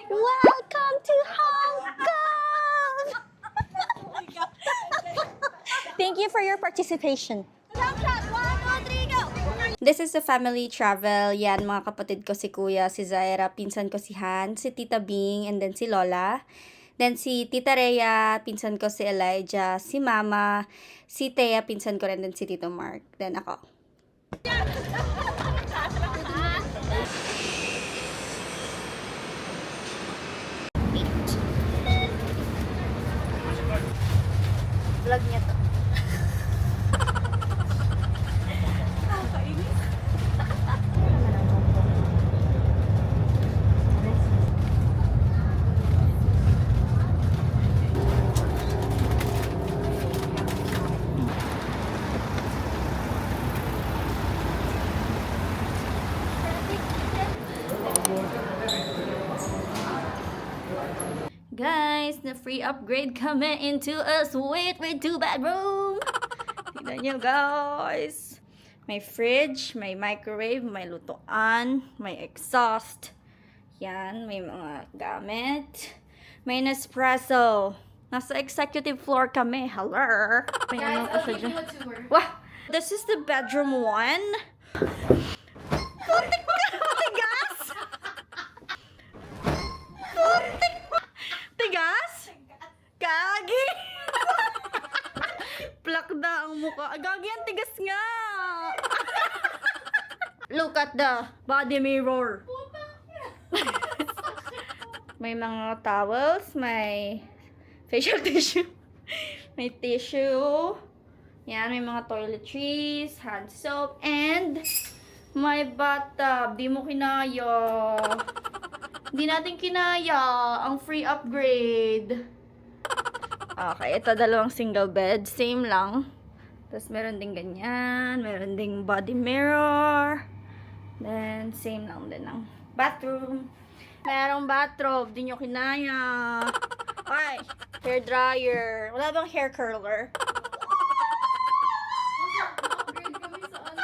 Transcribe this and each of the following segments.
Welcome to Hong Kong! Thank you for your participation. This is a family travel. Yan, mga kapatid ko si Kuya, si Zaira, pinsan ko si Han, si Tita Bing, and then si Lola. Then si Tita Rhea, pinsan ko si Elijah, si Mama, si Thea, pinsan ko rin, then si Tito Mark. Then ako. Vlog niya to. Guys, na free upgrade kami into a suite with 2-bedroom. Tignan nyo, guys. May fridge, may microwave, may lutuan, may exhaust. Yan, may mga gamit. May Nespresso. Nasa executive floor kami. Hello. May Guys, pa I'll sa give you dyan. a tour. Wow! This is the bedroom 1. Putik ka! Tigas! Putik! Tigas? Gagi! Plak na ang mukha. Gagi, ang tigas nga! Look at the body mirror. May mga towels, may facial tissue, may tissue. Yan, may mga toiletries, hand soap, and may bathtub. Di mo kinaya. Hindi natin kinaya ang free upgrade. Okay, ito dalawang single bed. Same lang. Tapos meron ding ganyan. Meron ding body mirror. Then, same lang din ang bathroom. Merong bathrobe. Di nyo kinaya. Ay, hair dryer. Wala bang hair curler? Upgrade kami sa ano,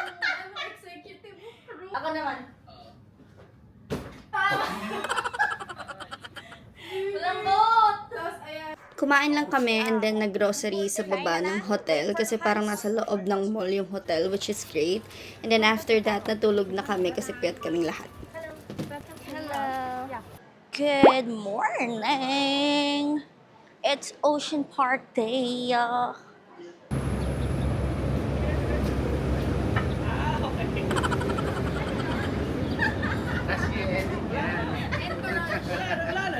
executive room. Ako naman. Lambot! Tapos, ayan. Kumain lang kami and then nag-grocery sa baba ng hotel kasi parang nasa loob ng mall yung hotel, which is great. And then after that, natulog na kami kasi piyat kaming lahat. Hello. Good morning. It's Ocean Park Day.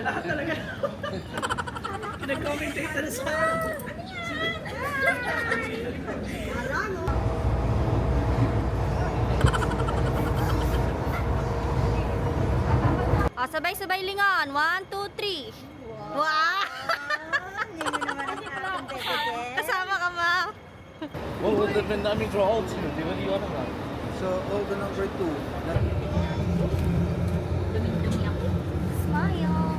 Lahat talaga. Nag-commentate na sa... Oh, sabay-sabay lingon. 1, 2, 3. Wow! Kasama ka, ma. What would have been, I mean, draw all two. What do you want about? So, order number 2. Smile.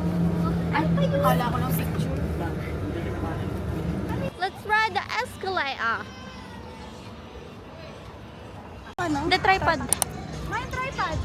Ay, Kala ko ng picture. let's ride the escalator. The tripod. May tripod.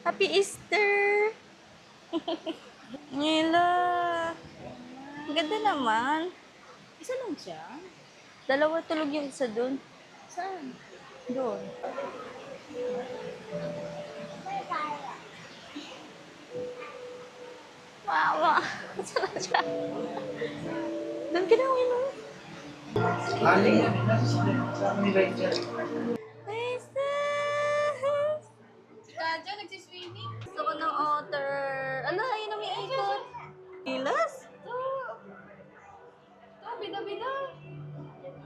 Happy Easter! Nila! Ang ganda naman. Isa lang siya? Dalawa tulog yung isa dun. Saan? Doon. Mama! Saan siya? Doon ka na uminom. Kadya, nagsiswimming. Gusto ko ng otter. Ala, ayun ang umiikot. Ilas? Ito, bida-bida.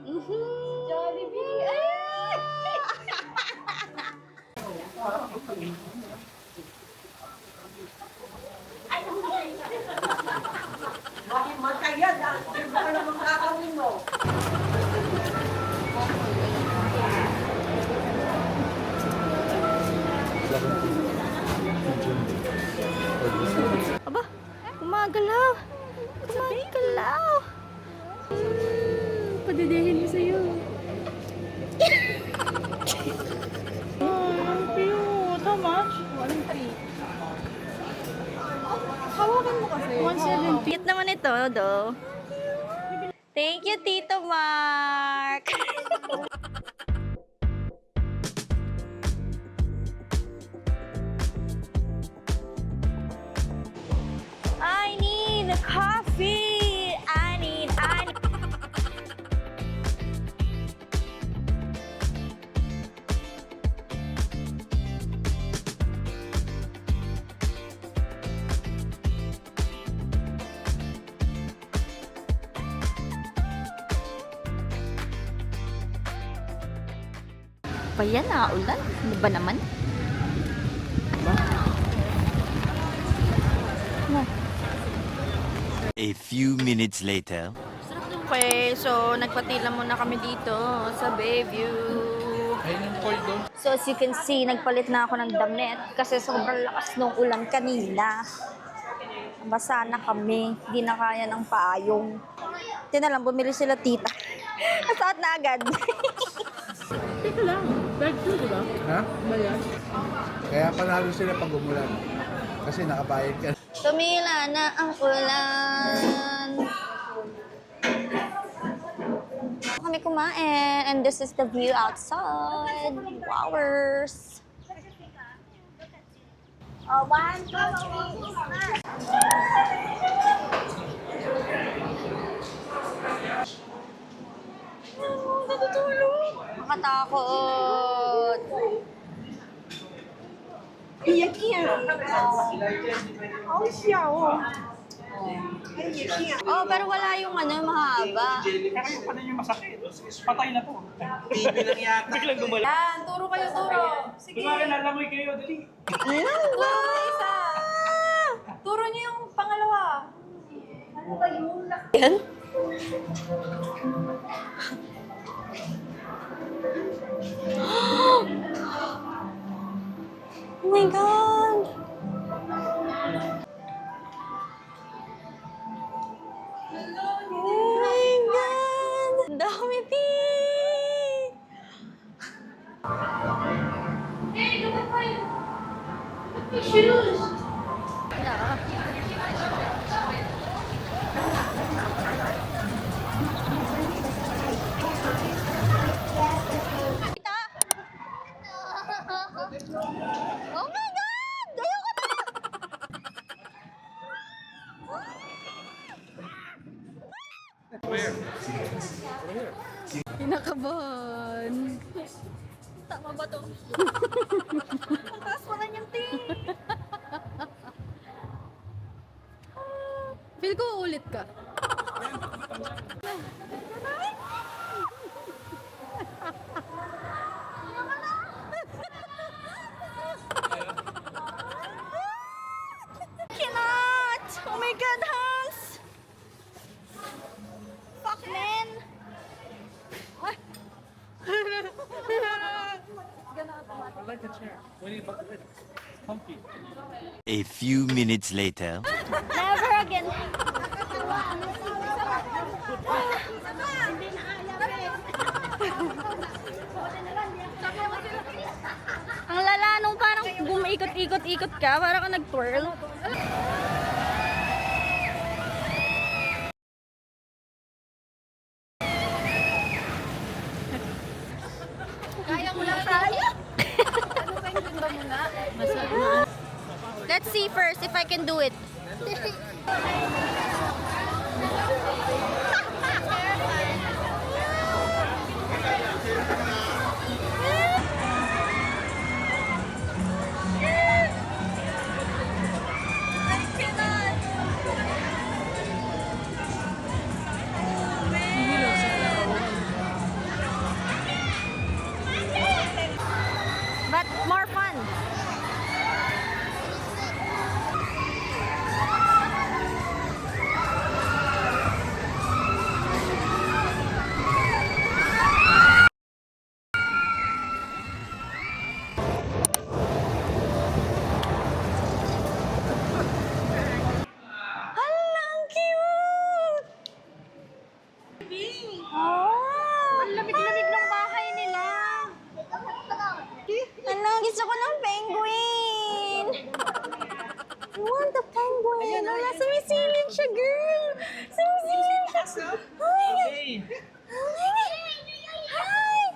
Mhm. Jollibee. Ay! Aba, gumagalaw. Gumagalaw. Padidihin mo sa'yo. Cute. How much? 1.3. Hawakan mo kasi. 1.7. Cute naman ito, do. Thank you, Tito Mark. I need a coffee. I need. Pa yan, ulan. Ano ba naman? A few minutes later. Okay, so nagpatila muna kami dito sa Bayview. Ayun yung call doon. So as you can see, nagpalit na ako ng damit kasi sobrang lakas ng ulan kanina. Basa na kami, di na kaya ng paayong. Tina lang, bumili sila tita. Nasaot na agad. Teka lang. Bag 2, di ba? Ha? Bayad. Kaya panalo sila pag umulan. Kasi nakabayad ka. Tumila na ang ulan. Kami kumain and this is the view outside. Flowers. 1, 2, 3. Nakatakot. Oh, pero wala yung ano, yung mahaba. Pero yung pa yung masakit. Patay na to. TV lang yata. Biglang gumala. Yan, turo kayo, turo. Sige. Kumari nalamoy kayo, dali. Turo isa. Turo niyo yung pangalawa. Yan? Oh my God! Oh my God! Ang dami pink! Hey, look at my shoes. Kita! Oh my God! Ayoko na! Kinakabahan. Tama ba to? Ang taas pa lang yung ting! Feel ko ulit ka. Cannot! Oh my God, Hans! Fuck, man! I like the chair. We need back it. Comfy. A few minutes later. Never again. Ang lala nung parang Gumaikot-ikot-ikot ka, para ka nag-twirl. Kaya mo lang tayo. Ano ba yung ganda mo na? Let's see first if I can do it. But more fun. Hala, ang cute! Oh, ang lamig-lamig ng bahay nila. Ano, gusto ko ng penguin. I want the penguin. Wala, sumisilip siya, girl. Sumisilip siya. Hi. Hi.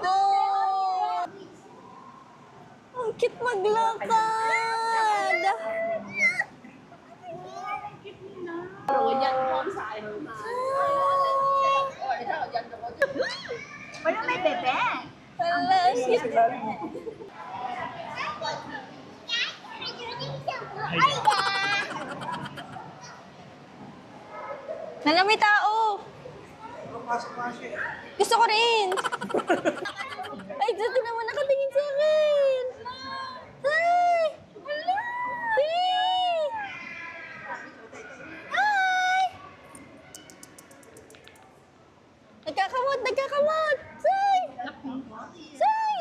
Oh. Ang cute maglakad. Wala may bebe. Hala, cute. Hala, may tao. Gusto ko rin. Ay, gusto naman nakatingin sa akin. Hi! Hello! Hi! Hi! Nagkakamot! Nagkakamot! Say! Say!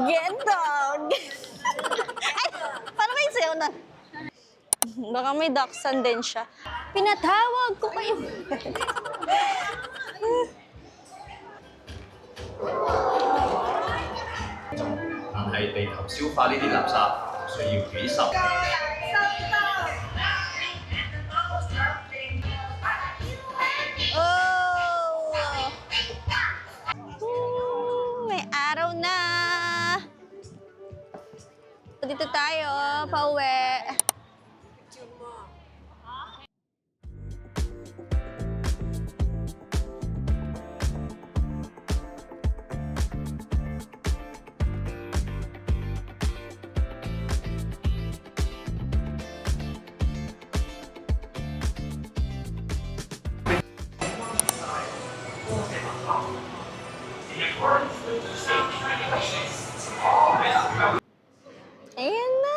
Get dog! Ay! Parang may sayo na. Baka may dachshund din siya. Pinatawag ko kayo. 但係地球消化呢啲垃圾需要幾十年。 Oh! May araw na. Dito tayo, pauwi. Ayan na.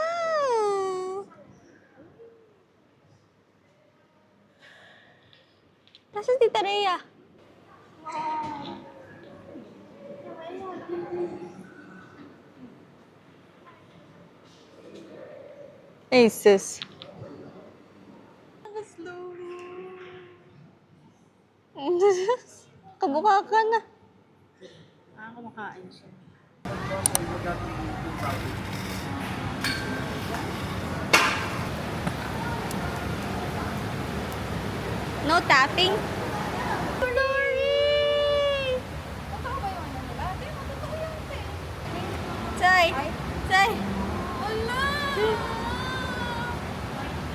Nasaan si Rhea? Hey, sis. Kabukha ka na. Kumakain siya. No tapping? Glory! Totoo ba yung ano nila? Hindi, totoo yan. Say! Say! Wala!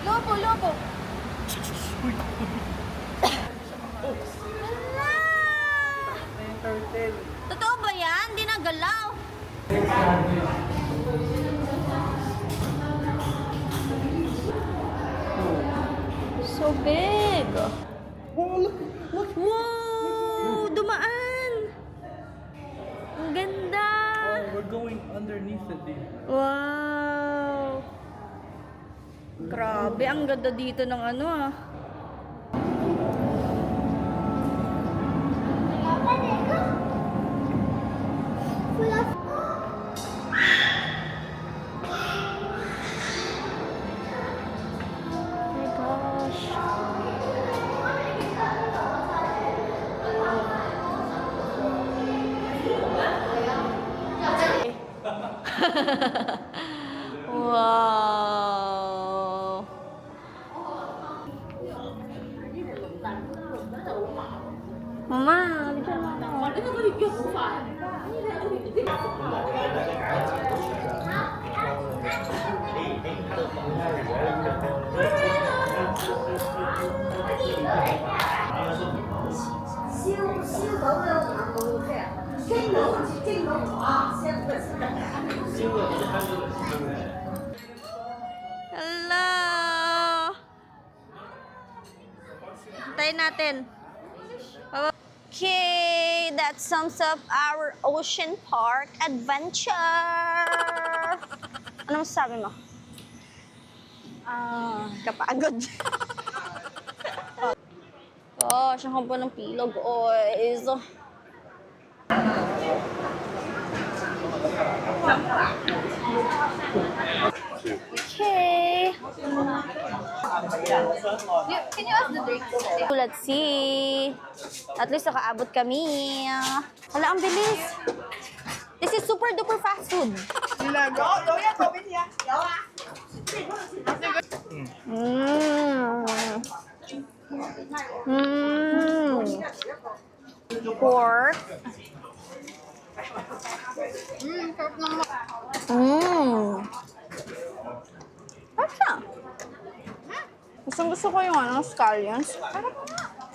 Lobo, lobo. Totoo ba yan? Hindi nagalaw. So big. Wow! Dumaan! Ang ganda! We're going underneath it, dude. Wow! Grabe, ang ganda dito ng ano ah. Oh my gosh. Wow. Mama, halika na. Hello! Hintayin natin. Okay, that sums up our Ocean Park adventure. Ano masasabi mo? Kapagod. Oh, siya ka pa ng pilog, guys. Okay. Can you ask the drinks? Let's see. At least nakaabot kami. Hala, ang bilis. This is super duper fast food. Pork. Sarap naman. Sarap siya. Gusto ko yung scallions.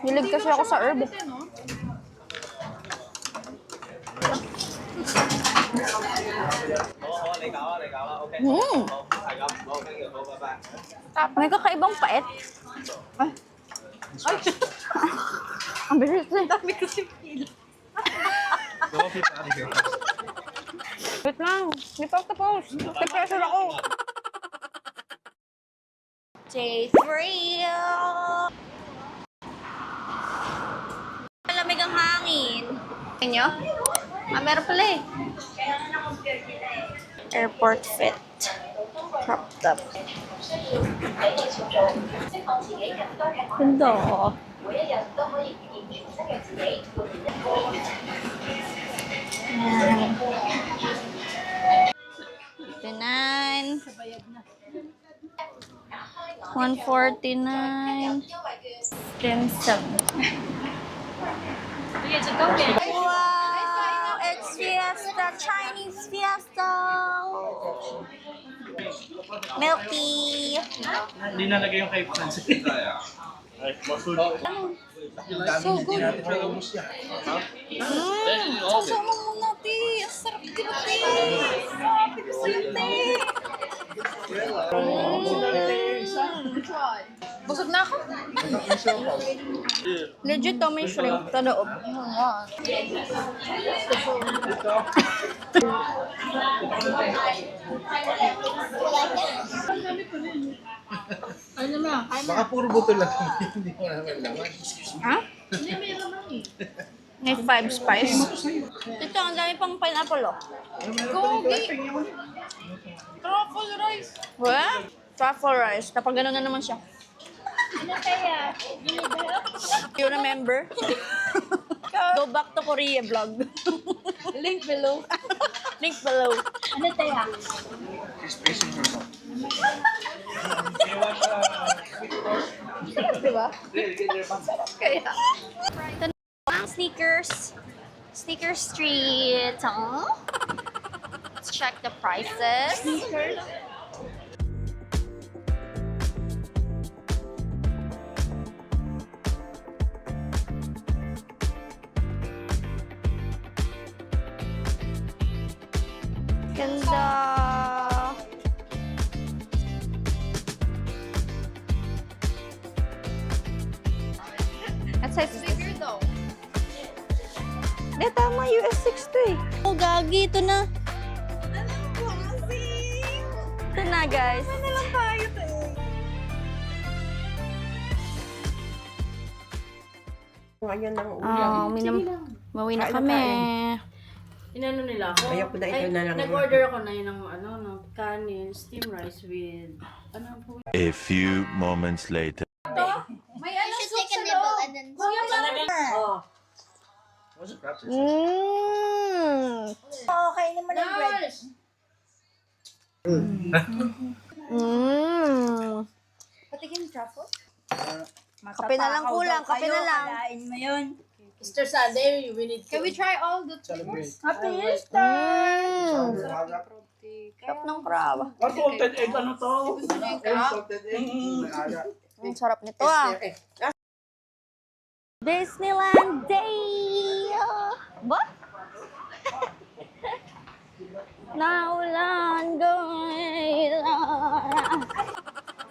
Hilig kasi ako sa herb. May kakaibang pait. Ay. Ang bilis na. Dami kasi pila. Wait lang. Hindi pa ako tapos. Nag-pressure ako. Day 3. Malamig ang hangin. Inyo? Meron pala eh. Airport fit. Cropped up. Ganda. Ayan. 59. 149. 10.7. Wow! It's Fiesta! Chinese Fiesta! Milky! Hindi nalagay yung kay Francis. So good. Sasama muna, ti! Ang sarap, di ba, ti? Sabi ko sa'yo, ti! Busog na ako. Legit to, may shrimp sa loob. Baka puro buto lang. Hindi mo naman laman. Ha? May 5 spice. Ito, ang dami pang pineapple, oh. Gogi. Truffle rice. What? Truffle rice. Kapag gano'n na naman siya. Ano kaya? You remember? Go back to Korea vlog. Link below. Link below. Ano kaya? Diba? Kaya. Ito na ang sneakers. Sneaker Street. Huh? Let's check the prices. Sneakers. Ganda. At size is this? Bigger though. Hindi, tama. US 6 to eh. Oh, gagi. Ito na. Ito na, guys. Ngayon ng Mauwi na kami. Inano nila ako. Ayoko na, ito na lang. Nag-order ako na yun ng ng kanin, steam rice with, ano po? A few moments later. May ano soup sa loob. Kuya, Oh. Mmm. Okay naman ang bread. Nurse! Patikin truffle? Kape na lang kulang, kape na lang. Kalain mo yun. Easter Sunday, we need Can to... we try all the flavors? Happy Easter! Sarap ng crab. Salted egg ano to? Salted egg. Ang sarap nito ah. Disneyland Day! Ba? Naulan, gawin.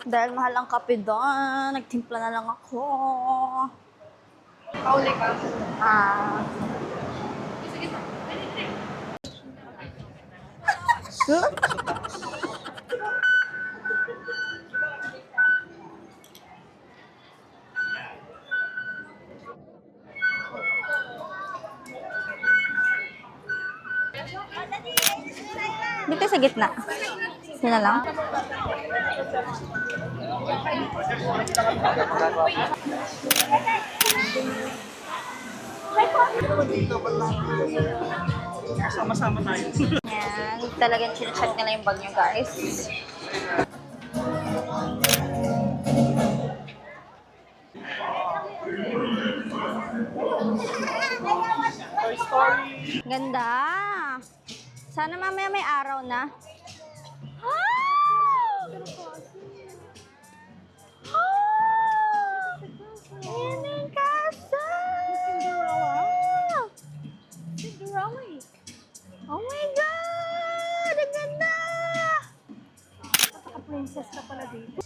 Dahil mahal ang kape doon, nagtimpla na lang ako. Pauli ka. Ah. Dito sa gitna. Yun na lang. Sama-sama tayo. Yan. Talagang chinecheck nila yung bag nyo, guys. Ganda. Sana mamaya may araw na. Ayan ang casa! Oh my God! Ang ganda! Princess ka pala dito.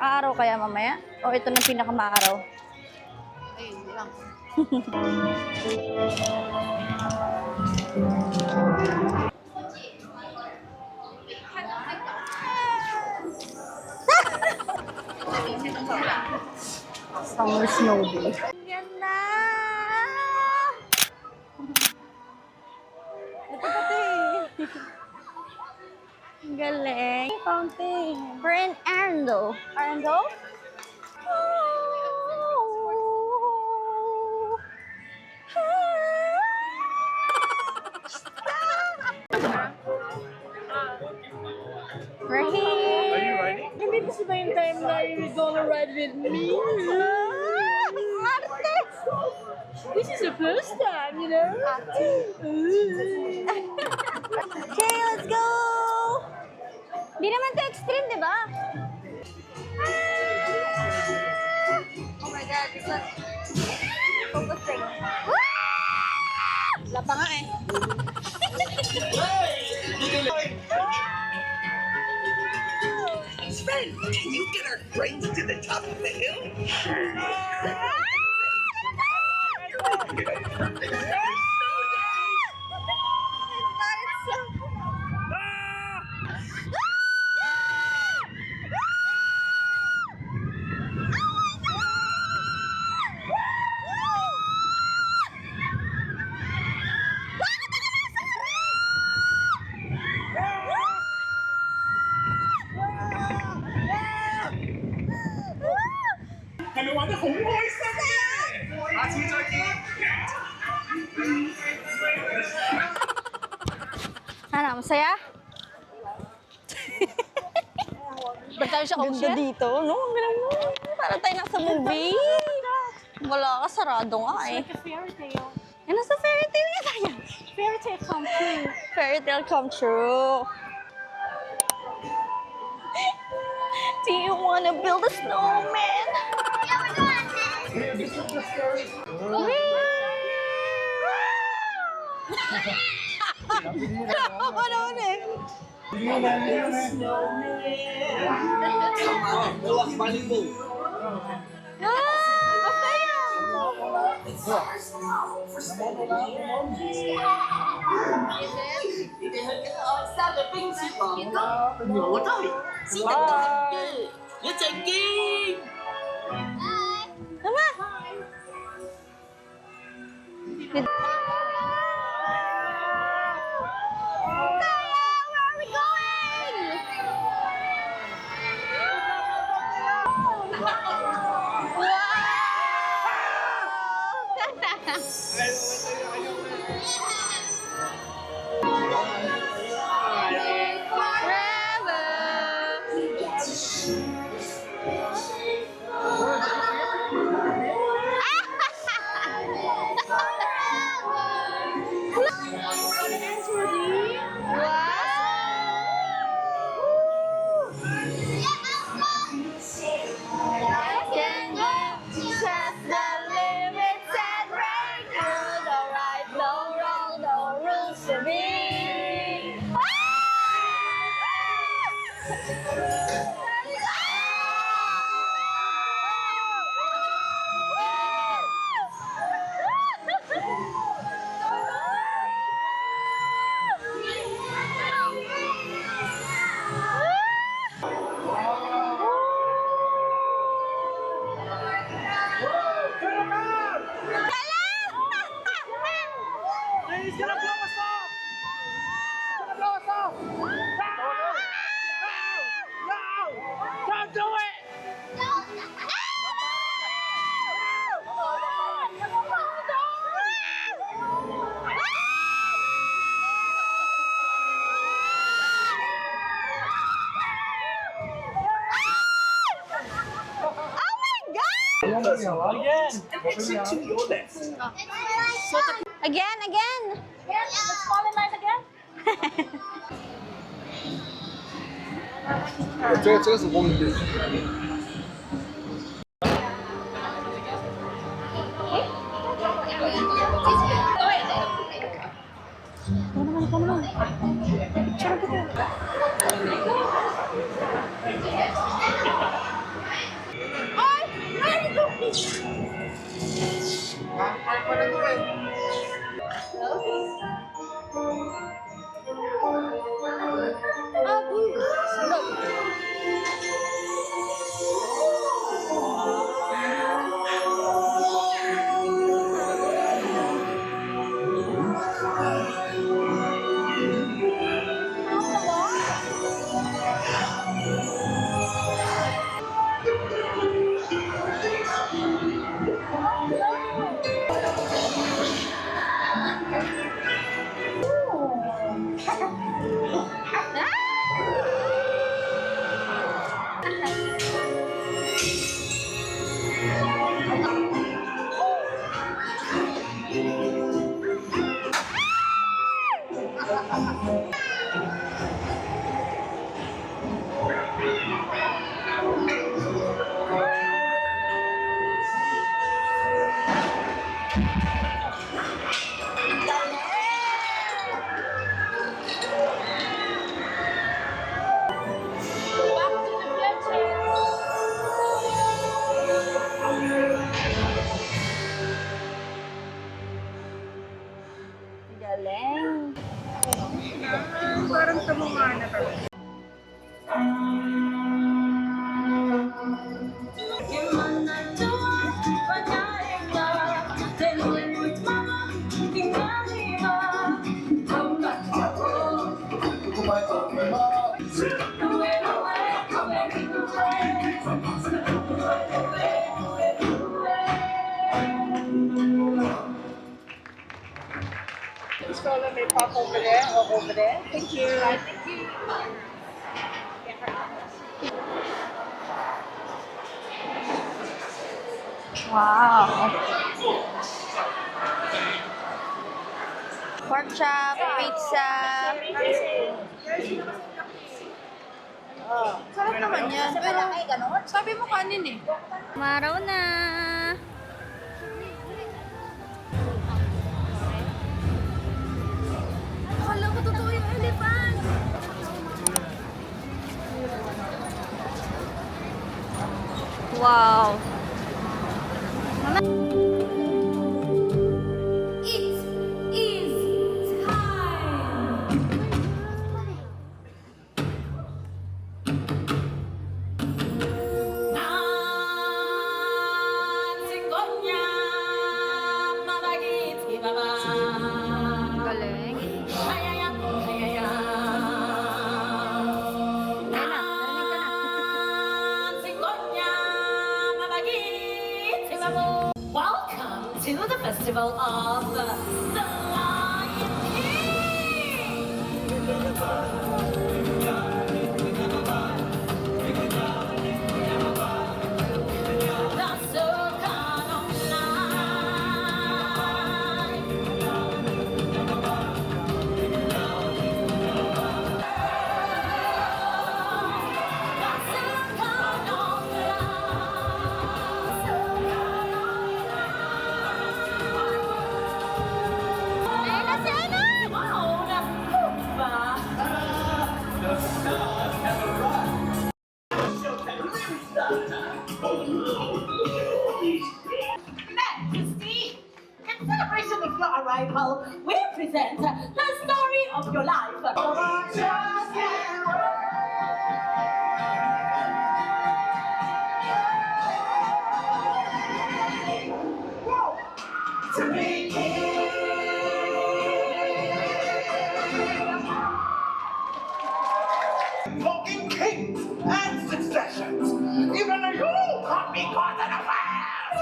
Aaraw kaya mamaya? O ito na pinakamaaraw? Ayun lang. Summer snowball. Ang ganda! Ito pati. Ang galing. Fountain. We're in Arundel. Arundel? We're here. Are you riding? Hindi kasi ba yung time na you're gonna ride with me? Martes! This is the first time, you know? Okay, let's go! Di naman to extreme, di ba? Oh my God, it's not focusing. Wala pa nga eh. Can you get our friends to the top of the hill? Ano, masaya? Ba't tayo siya Ganda dito, no? Ang galing mo. Para tayo nasa movie. Wala ka, sarado nga eh. Like a fairy tale. Yan, nasa fairy tale nga tayo. Fairy tale come true. Fairy tale come true. Do you wanna build a snowman? Ano eh? Exit to your left. Again. Let's fall in line again. 这个是红的。 Galing. Parang tamunga na kami. May pop over there or over there. Thank you. Thank you. Wow. Pork chop, pizza. Sarap naman yan. Pero sabi mo kanin eh. Maraw na. Akala ko totoo yung elephant. Wow. Galing. Ayan na, narinig ka na. Welcome to the festival of the Lion King. That's so kind of Majesty, in celebration of your arrival, we present the story of your life. Talking kings and successions. Even you can't be caught unawares.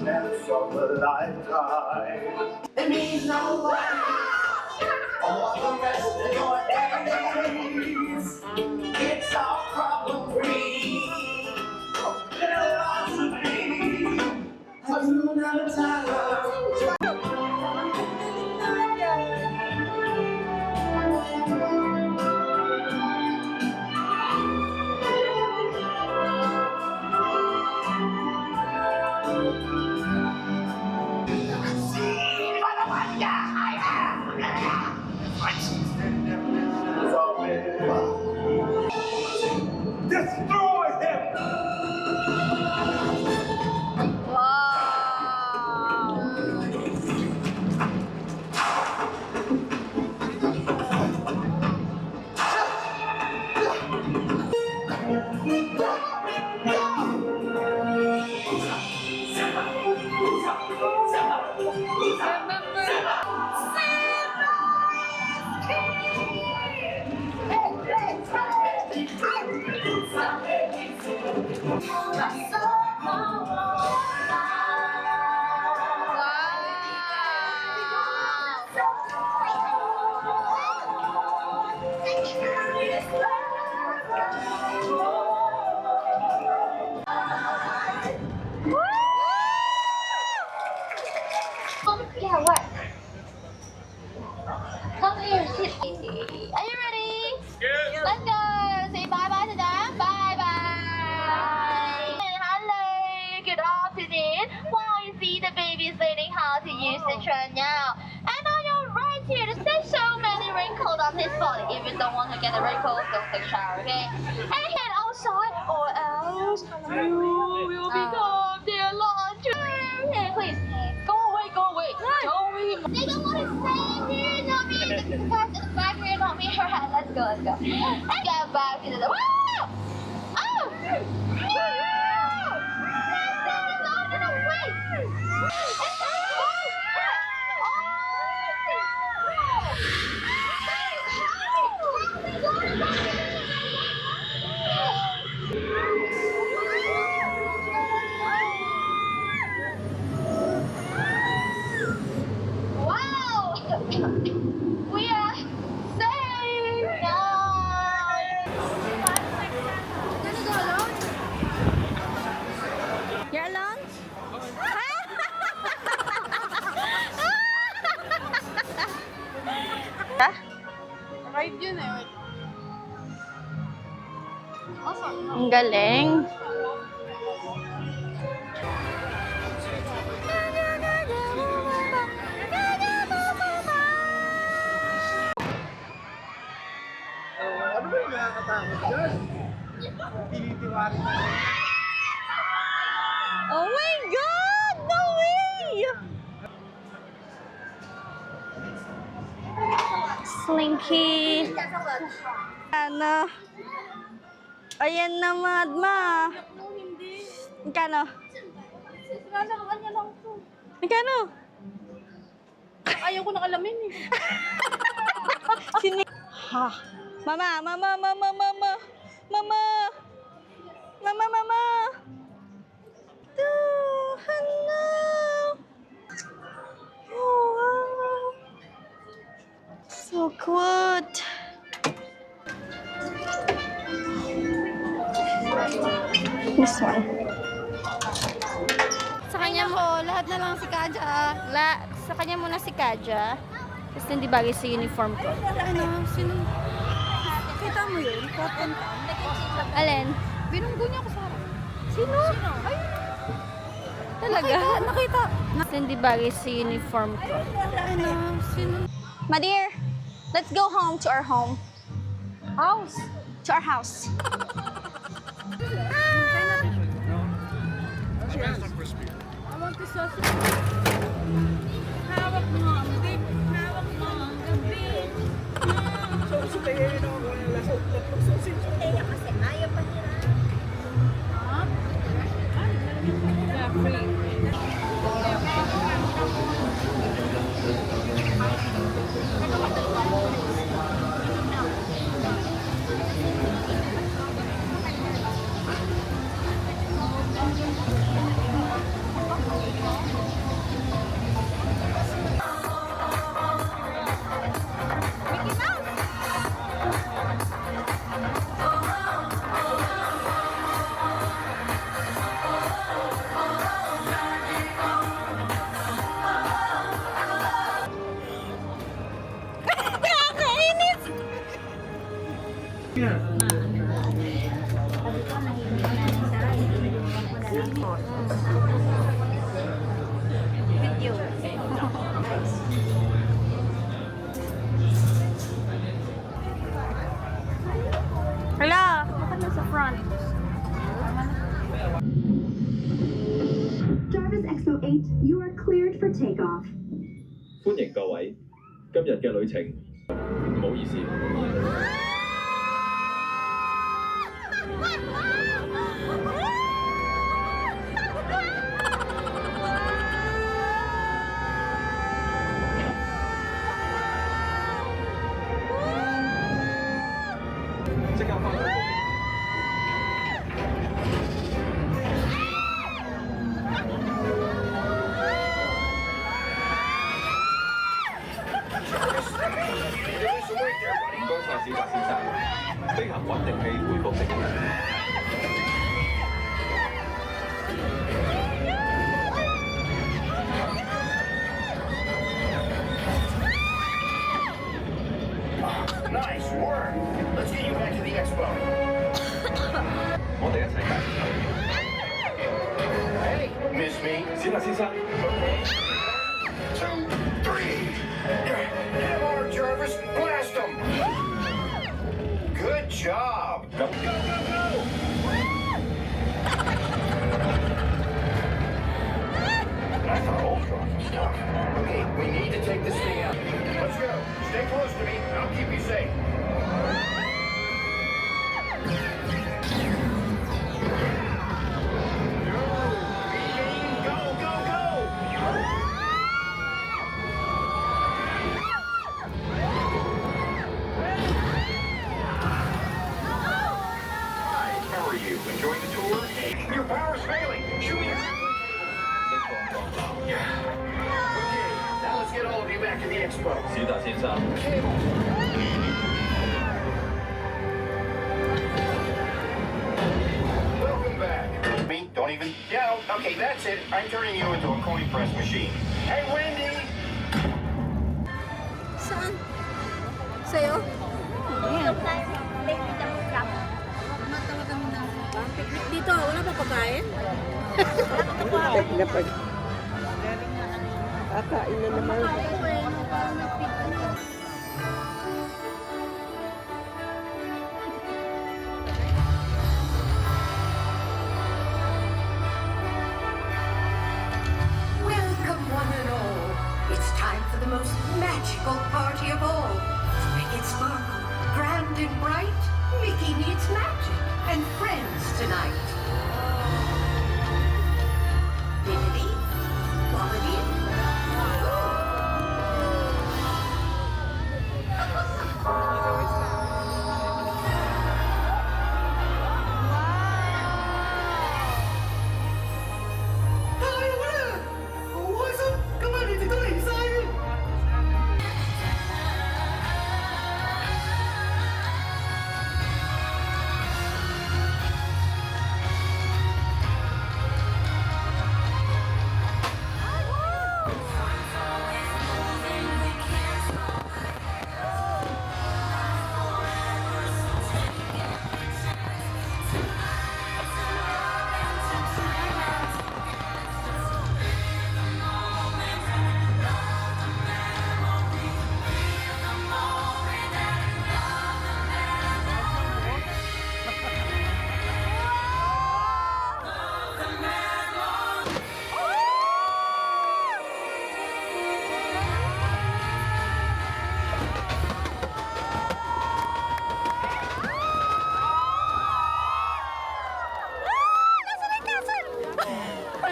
Chance of a lifetime. It means no one. All the rest of your days. It's all problem free. Philosophy. Have you never tired? Destroy him! Yeah, what? Come here, sit. Are you ready? Yes. Let's go. Say bye-bye to them. Bye-bye. Hello. Good afternoon. Wow, you see the baby's learning how to use the tram now. And on your right here, there's so many wrinkles on his body. If you don't want to get the wrinkles, don't take a shower, okay? And head outside or else you will become their laundry. Here, please. Go away, go away. Don't leave. They don't want to stay here, not me. The guys in the back here, not me. Alright, let's go, let's go. Let's get back to the... Woo! Oh! No! No, wait! Wow! We are safe now! You're alone? Ride yun eh. Ang galing. Ano ba yung nakakatakot dyan? Tinitiwari na. Oh my God! No way! Slinky. Ano? Ayan na, Madma. Magkano? Sinasakapan niya lang to. Magkano? Ayaw ko ng alamin eh. Sini... Ha? Mama, mama, mama, mama. Mama. Mama, mama. Tuhan quote. This one. Sa kanya mo, lahat na lang si Kaja. Sa kanya muna si Kaja. Tapos hindi bagay sa uniform ko. Ano? Sino? Kita mo yun? Cotton ka? Alin? Binunggo niya ako sa harap. Sino? Ay, talaga? Nakita. Tapos hindi bagay sa uniform ko. Ano? Sino? My dear, let's go home to our home. House? To our house. I want this sausage. Hawak mo ang gabi. Hawak mo ang gabi. Yeah, free. Hala, bakit nasa front? Jarvis Expo 8, you are cleared for takeoff. 歡迎各位，今日嘅旅程唔好意思。即刻翻去。唔該曬，小澤先生，飛行穩定器恢復正常。Nice work. Let's get you back to the expo. 我哋一齊介紹。 Hey, miss me? 小澤先生， 2, 3. Hit hard, Jarvis. Blast him. Good job. Go, go, go. I thought Ultron was tough. Okay, we need to take this thing out. Let's go. Stay close to me. I'll keep you safe. Go, go, go. Hi, how are you? Enjoying the tour? Your power's failing. Shoot me. Okay, now let's get all of you back to the expo. 小澤先生， Welcome back. Me? Don't even. Yeah, okay, that's it. I'm turning you into a coin press machine. Hey, Wendy! Saan? Sa'yo? Matawa kami na. Picnic dito. Wala pa pagkain? Kakain na naman. Welcome, one and all. It's time for the most magical party of all. To make it sparkle, grand and bright, Mickey needs magic and friends tonight. Bibbidi, bobbidi,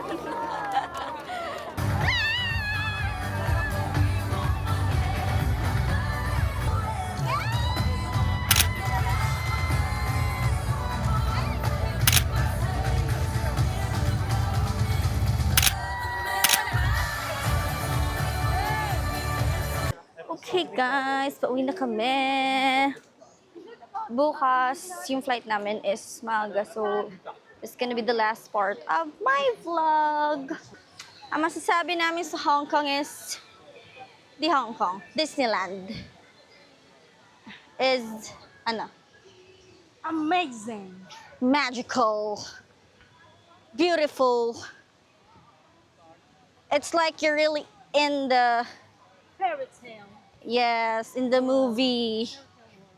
Okay guys, pauwi na kami. Bukas, yung flight namin is maaga. So, it's gonna be the last part of my vlog. Ang masasabi namin sa Hong Kong is, di Hong Kong, Disneyland is, Amazing. magical, beautiful. It's like you're really in the, Fairy tale. yes, in the movie,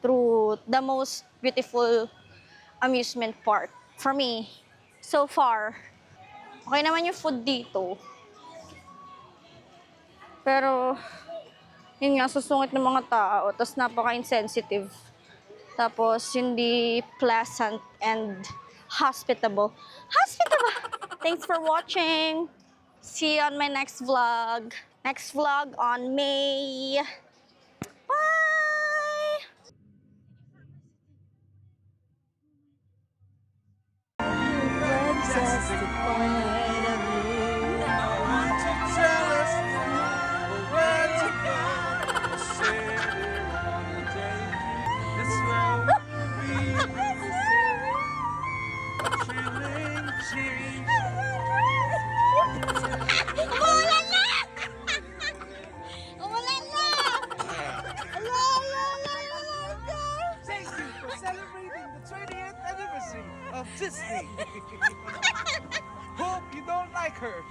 through the most beautiful amusement park for me so far. Okay naman yung food dito. Pero, yun nga, susungit ng mga tao, tapos napaka-insensitive. Tapos, hindi pleasant and hospitable. Hospitable! Thanks for watching! See you on my next vlog. Next vlog on May. Bye! Umulan na! Umulan na! Thank you for celebrating the 20th anniversary of Disney. Hope you don't like her.